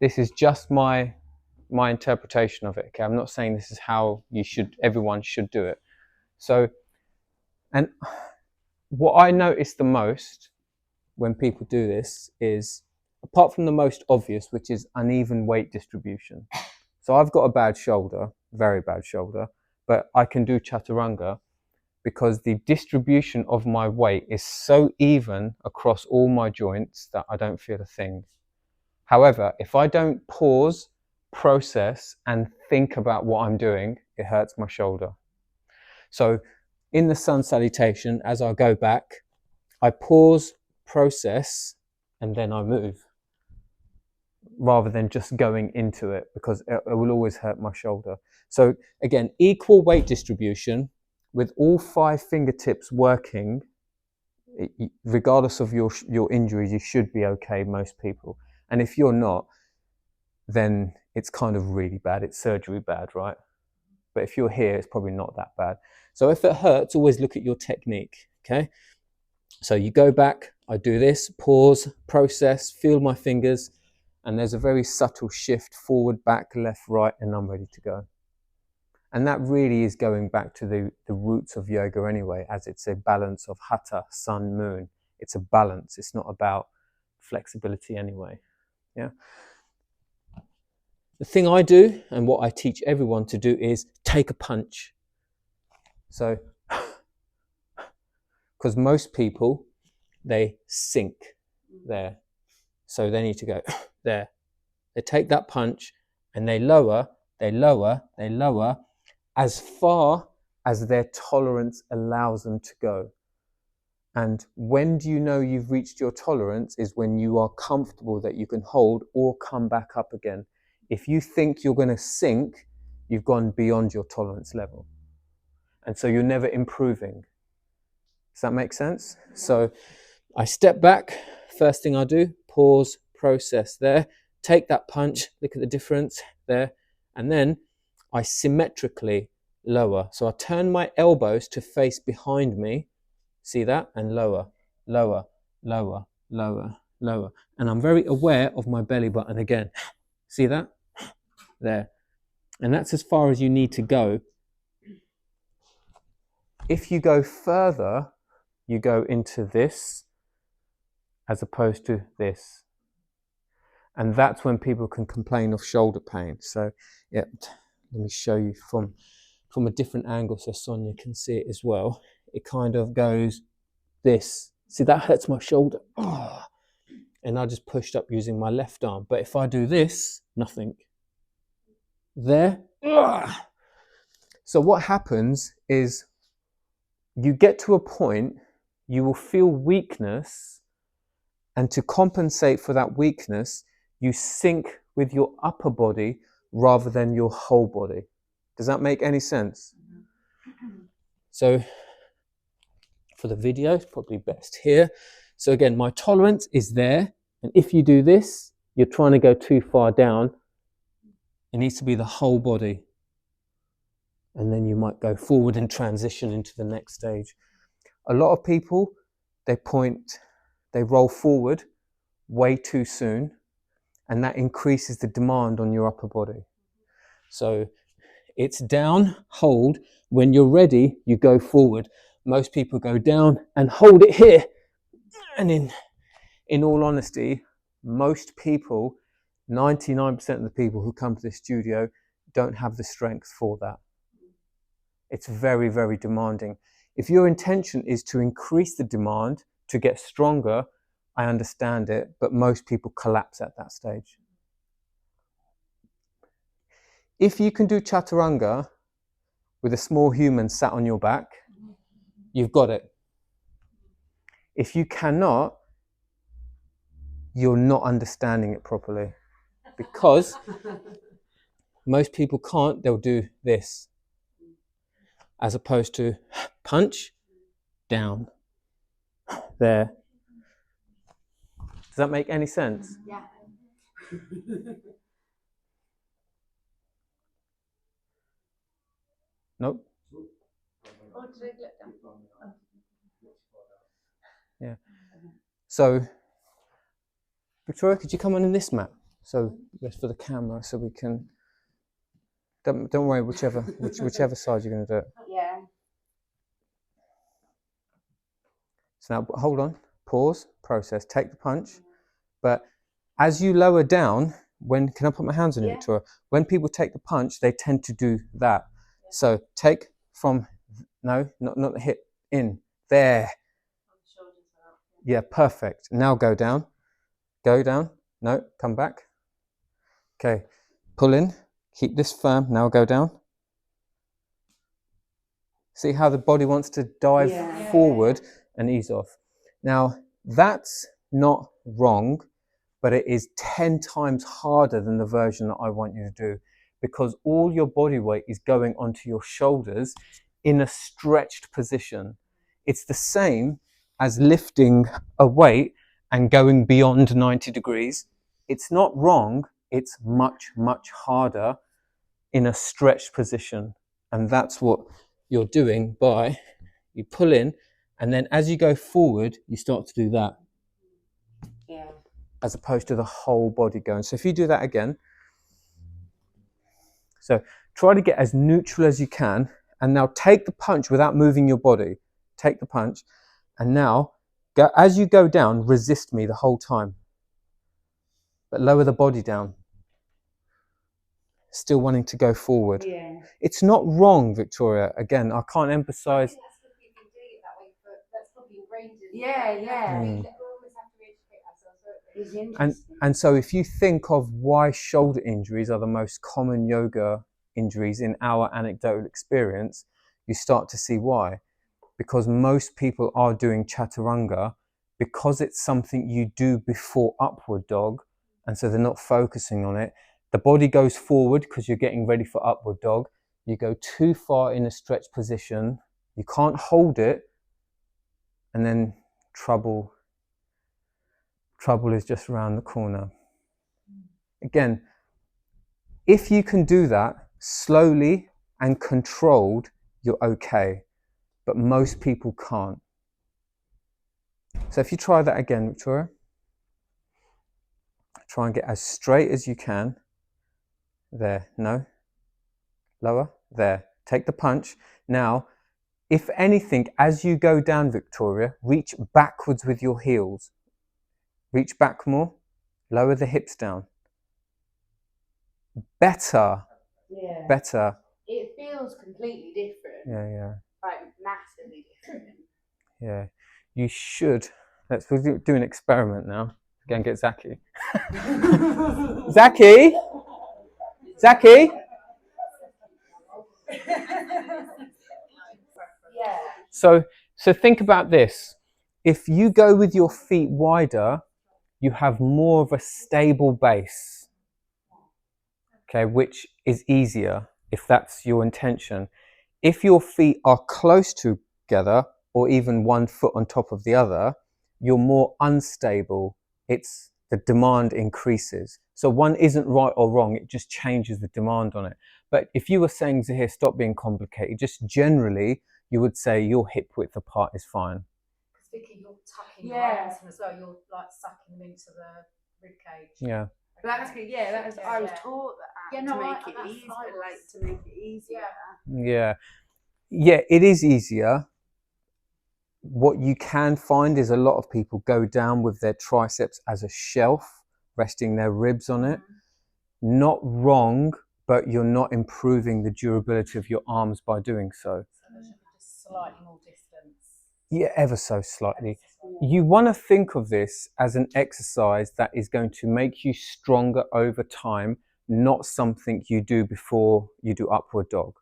this is just my interpretation of it. Okay, I'm not saying this is how everyone should do it. So, and what I notice the most when people do this is, apart from the most obvious, which is uneven weight distribution. So I've got a bad shoulder, very bad shoulder, but I can do Chaturanga because the distribution of my weight is so even across all my joints that I don't feel a thing. However, if I don't pause, process, and think about what I'm doing, it hurts my shoulder. So in the sun salutation, as I go back, I pause, process, and then I move, rather than just going into it, because it will always hurt my shoulder. So again, equal weight distribution with all 5 fingertips working, regardless of your injuries, you should be okay, most people. And if you're not, then it's kind of really bad. It's surgery bad, right? But if you're here, it's probably not that bad. So if it hurts, always look at your technique, okay? So you go back, I do this, pause, process, feel my fingers, and there's a very subtle shift forward, back, left, right, and I'm ready to go. And that really is going back to the roots of yoga anyway, as it's a balance of hatha, sun, moon. It's a balance. It's not about flexibility anyway. Yeah. The thing I do, and what I teach everyone to do, is take a punch. So, because most people, they sink there. So they need to go there. They take that punch and they lower, as far as their tolerance allows them to go. And when do you know you've reached your tolerance? Is when you are comfortable that you can hold or come back up again. If you think you're going to sink, you've gone beyond your tolerance level. And so you're never improving. Does that make sense? So I step back. First thing I do, pause, process there. Take that punch, look at the difference there. And then I symmetrically lower. So I turn my elbows to face behind me. See that? And lower, lower, lower, lower, lower. And I'm very aware of my belly button again. See that? There. And that's as far as you need to go. If you go further, you go into this as opposed to this. And that's when people can complain of shoulder pain. So yeah, let me show you from a different angle so Sonia can see it as well. It kind of goes this. See, that hurts my shoulder. Oh. And I just pushed up using my left arm. But if I do this, nothing. There. Oh. So what happens is you get to a point, you will feel weakness, and to compensate for that weakness, you sink with your upper body rather than your whole body. Does that make any sense? So for the video, it's probably best here. So again, my tolerance is there. And if you do this, you're trying to go too far down. It needs to be the whole body. And then you might go forward and transition into the next stage. A lot of people, they roll forward way too soon, and that increases the demand on your upper body. So it's down, hold. When you're ready, you go forward. Most people go down and hold it here. And in all honesty, most people, 99% of the people who come to the studio don't have the strength for that. It's very, very demanding. If your intention is to increase the demand, to get stronger, I understand it, but most people collapse at that stage. If you can do Chaturanga with a small human sat on your back, you've got it. If you cannot, you're not understanding it properly. Because most people can't, they'll do this. As opposed to punch, down, there. Does that make any sense? Yeah. Nope. Yeah. So, Victoria, could you come on in this mat? So that's for the camera, so we can. Don't worry, whichever side you're going to do it. Yeah. So now hold on, pause, process, take the punch. But as you lower down, can I put my hands on you, Victoria? When people take the punch, they tend to do that. Yeah. So take from, no, not the hip, in, there. Yeah, perfect. Now go down, no, come back. Okay, pull in, keep this firm, now go down. See how the body wants to dive forward and ease off. Now, that's not wrong, but it is 10 times harder than the version that I want you to do, because all your body weight is going onto your shoulders in a stretched position. It's the same as lifting a weight and going beyond 90 degrees. It's not wrong, it's much, much harder in a stretched position. And that's what you're doing by, you pull in, and then as you go forward, you start to do that. Yeah. As opposed to the whole body going. So if you do that again, so try to get as neutral as you can, and now take the punch without moving your body. Take the punch, and now go, as you go down, resist me the whole time, but lower the body down. Still wanting to go forward. Yeah. It's not wrong, Victoria. Again, I can't emphasize. Yeah. And so if you think of why shoulder injuries are the most common yoga injuries in our anecdotal experience, you start to see why. Because most people are doing Chaturanga because it's something you do before upward dog, and so they're not focusing on it. The body goes forward because you're getting ready for upward dog. You go too far in a stretched position, you can't hold it, and then trouble is just around the corner. Again, if you can do that slowly and controlled, you're okay. But most people can't. So if you try that again, Victoria, try and get as straight as you can. There, no. Lower, there. Take the punch. Now, if anything, as you go down, Victoria, reach backwards with your heels. Reach back more. Lower the hips down. Better. Yeah. Better. It feels completely different. Yeah. Like massively different. Yeah. You should. We'll do an experiment now. Go and get Zaki. Zaki? Yeah. So think about this. If you go with your feet wider, you have more of a stable base, okay, which is easier if that's your intention. If your feet are close together or even one foot on top of the other, you're more unstable. It's the demand increases. So one isn't right or wrong, it just changes the demand on it. But if you were saying, Zahir, stop being complicated, just generally, you would say your hip width apart is fine. Because Vicky, you're tucking your arms in as well. You're like sucking them into the rib cage. Yeah. That's good. Yeah, that is. I was taught that to make it easier. To make it easier. Yeah, it is easier. What you can find is a lot of people go down with their triceps as a shelf, resting their ribs on it. Not wrong, but you're not improving the durability of your arms by doing so. So there should be just slightly more distance. Yeah, ever so slightly. You want to think of this as an exercise that is going to make you stronger over time, not something you do before you do upward dog.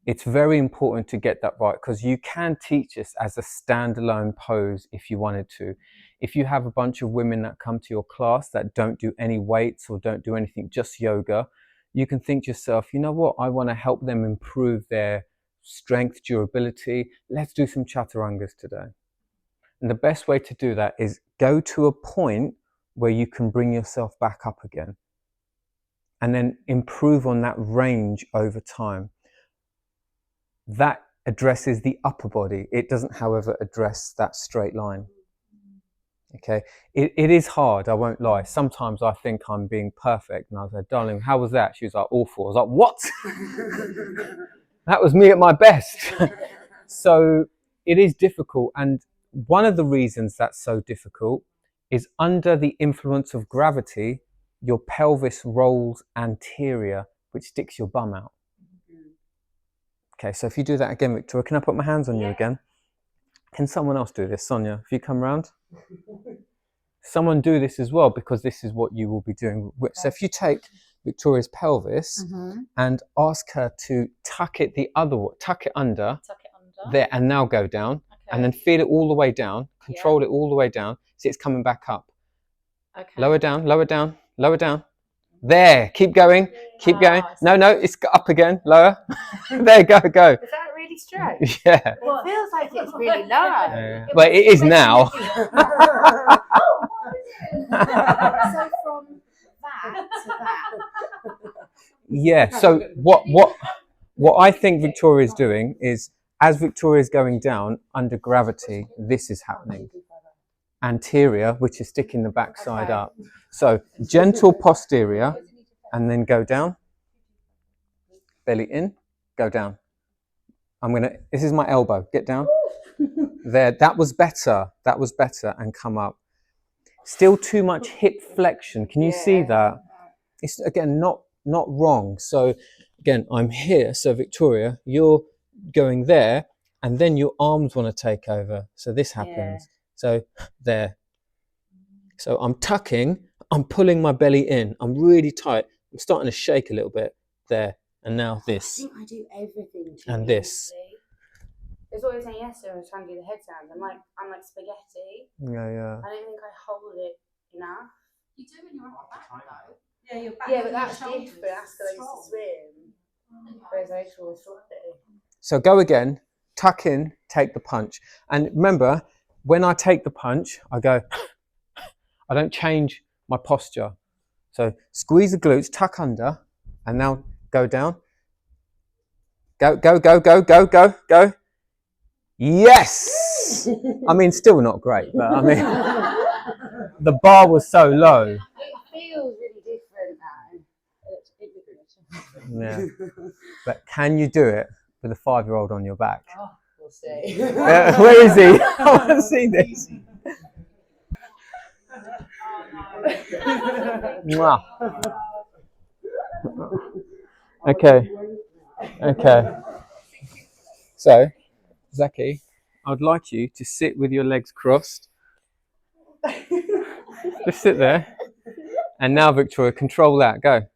It's very important to get that right, because you can teach this as a standalone pose if you wanted to. If you have a bunch of women that come to your class that don't do any weights or don't do anything, just yoga, you can think to yourself, you know what, I want to help them improve their strength, durability. Let's do some chaturangas today. And the best way to do that is go to a point where you can bring yourself back up again and then improve on that range over time. That addresses the upper body. It doesn't, however, address that straight line. Okay, it is hard, I won't lie. Sometimes I think I'm being perfect, and I was like, darling, how was that? She was like, awful. I was like, what? That was me at my best. So it is difficult, and one of the reasons that's so difficult is under the influence of gravity, your pelvis rolls anterior, which sticks your bum out. Okay, so if you do that again, Victoria, can I put my hands on you again? Can someone else do this? Sonia, if you come round. Someone do this as well, because this is what you will be doing. So if you take Victoria's pelvis and ask her to tuck it tuck it under, there, and now go down, and then feel it all the way down, control it all the way down, see it's coming back up. Lower down, lower down, lower down. There, keep going, keep going. No, it's up again, lower. There, go. Is that really straight? Yeah. Well, it feels like it's really low. Well, it is now. So from that to that. Yeah, so what I think Victoria is doing is, as Victoria is going down under gravity, this is happening. Anterior, which is sticking the backside up. So gentle posterior, and then go down. Belly in, go down. This is my elbow, get down. There, that was better, and come up. Still too much hip flexion, can you see that? It's, again, not wrong. So again, I'm here, so Victoria, you're going there, and then your arms want to take over. So this happens. So there. So I'm tucking, I'm pulling my belly in, I'm really tight. I'm starting to shake a little bit there. And now this. I think I do everything too And this. easily. That's what I was saying yesterday when I was trying to do the head sound. I'm like spaghetti. Yeah. I don't think I hold it enough. You do when you're on your back though. Yeah, your back. Yeah, but that's different. That's because I used to swim. Whereas I used to always floppy. So go again, tuck in, take the punch. And remember, when I take the punch, I go, I don't change my posture. So squeeze the glutes, tuck under, and now go down. Go. Yes! I mean, still not great, but I mean, the bar was so low. It feels really different now. Yeah. But can you do it with a 5-year-old on your back? Oh, we'll see. Where is he? I want to see this. Mwah. Okay. So, Zaki, I'd like you to sit with your legs crossed. Just sit there. And now, Victoria, control that. Go.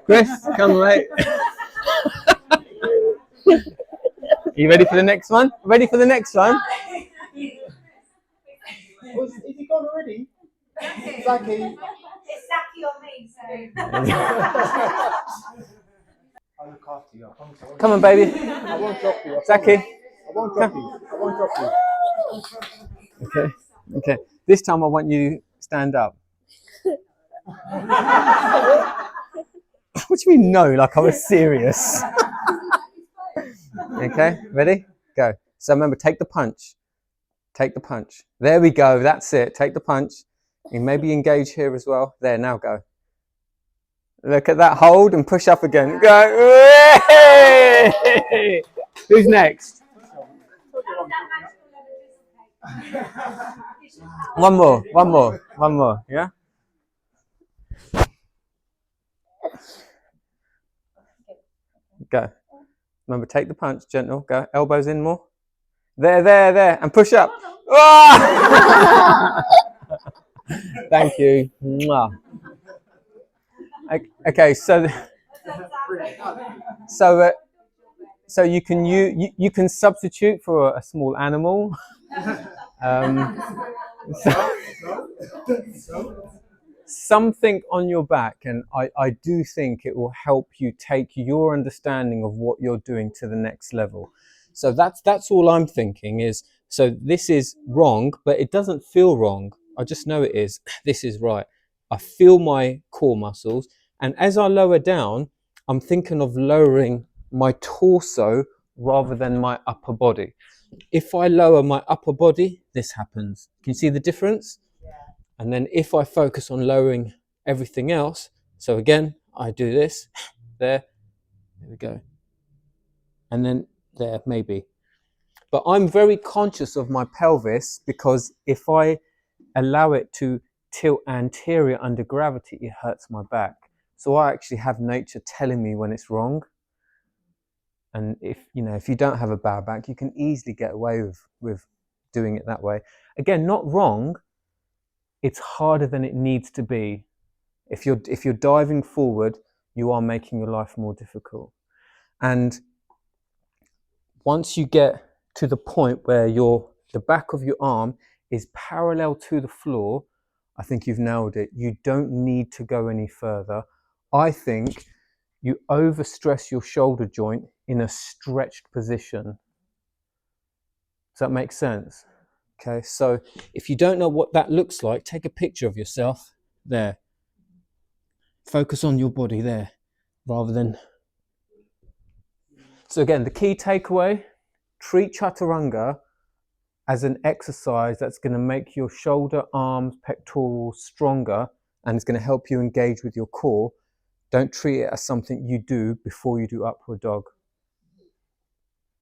Chris, come mate. Are you ready for the next one? Ready for the next one? Is he gone already? Zaki. It's Zaki on me, so. I'll look after you. I promise I won't. Come on, baby. I won't drop you. Zaki. I won't drop you. Okay. This time I want you to stand up. What do you mean no? Like I was serious. Okay, ready? Go. So remember, take the punch. Take the punch. There we go. That's it. Take the punch. You maybe engage here as well. There, now go. Look at that. Hold and push up again. Go. Yay! Who's next? One more. Yeah? Go. Remember, take the punch, gentle. Go. Elbows in more. There. And push up. Thank you. Mwah. Okay, so you can substitute for a small animal. Something on your back, and I do think it will help you take your understanding of what you're doing to the next level. So that's all I'm thinking is, so this is wrong, but it doesn't feel wrong. I just know it is. This is right. I feel my core muscles, and as I lower down, I'm thinking of lowering my torso rather than my upper body. If I lower my upper body, this happens. Can you see the difference? Yeah. And then if I focus on lowering everything else, so again, I do this, there we go. And then there, maybe. But I'm very conscious of my pelvis, because if I allow it to tilt anterior under gravity, it hurts my back. So I actually have nature telling me when it's wrong. And if you don't have a bad back, you can easily get away with doing it that way. Again, not wrong. It's harder than it needs to be. If you're diving forward, you are making your life more difficult. And once you get to the point where the back of your arm is parallel to the floor, I think you've nailed it. You don't need to go any further. I think you overstress your shoulder joint in a stretched position. Does that make sense? Okay, so if you don't know what that looks like, take a picture of yourself there. Focus on your body there, rather than... So again, the key takeaway, treat Chaturanga as an exercise that's going to make your shoulder, arms, pectorals stronger, and it's going to help you engage with your core. Don't treat it as something you do before you do upward dog.